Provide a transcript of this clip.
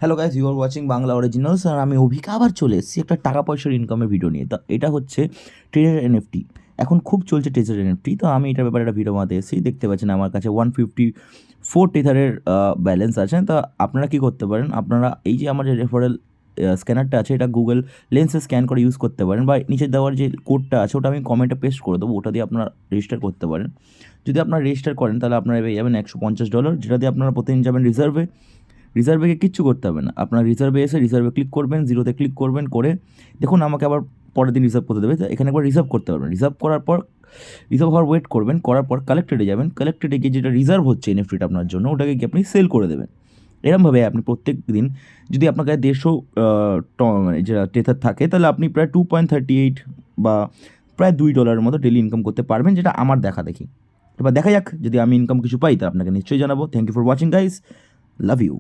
Hello guys, you are watching Bangla originals. আর আমি অভিক আবার চলে এসেছি একটা টাকা পয়সার ইনকামের ভিডিও নিয়ে। তো এটা হচ্ছে ট্রেজার এনএফটি। এখন খুব চলছে ট্রেজার এনএফটি। তো আমি এটার ব্যাপারে একটা ভিডিও বানাতে এসেছি। দেখতে পাচ্ছেন আমার কাছে 154 টেথারের ব্যালেন্স আছে। তা আপনারা কী করতে পারেন, আপনারা এই যে আমার যে রেফারেল স্ক্যানারটা আছে, এটা গুগল লেন্সে স্ক্যান করে ইউজ করতে পারেন, বা নিচে দেওয়ার যে কোডটা আছে ওটা আমি কমেন্টে পেস্ট করে দেবো, ওটা দিয়ে আপনারা রেজিস্টার করতে পারেন। যদি আপনারা রেজিস্টার করেন তাহলে আপনারা পেয়ে যাবেন $150, যেটা দিয়ে আপনারা প্রতিদিন যাবেন রিজার্ভে। রিজার্ভে গিয়ে কিচ্ছু করতে হবে না, আপনার রিজার্ভে এসে রিজার্ভে ক্লিক করবেন, জিরোতে ক্লিক করবেন, করে দেখুন আমাকে আবার পরের দিন রিজার্ভ করতে দেবে। তো এখানে একবার রিজার্ভ করতে পারবেন। রিজার্ভ করার পর রিজার্ভ হওয়ার ওয়েট করবেন, করার পর কালেক্টেডে যাবেন। কালেক্টেডে গিয়ে যেটা রিজার্ভ হচ্ছে এনএফটিটা আপনার জন্য, ওটাকে গিয়ে আপনি সেল করে দেবেন। এরমভাবে আপনি প্রত্যেক দিন, যদি আপনার কাছে 150 মানে যেটা টেথার থাকে, তাহলে আপনি প্রায় 2.38 বা প্রায় $2 মতো ডেলি ইনকাম করতে পারবেন, যেটা আমার দেখা দেখি। এবার দেখা যাক, যদি আমি ইনকাম কিছু পাই তা আপনাকে নিশ্চয়ই জানাবো। Thank you for watching guys, love you.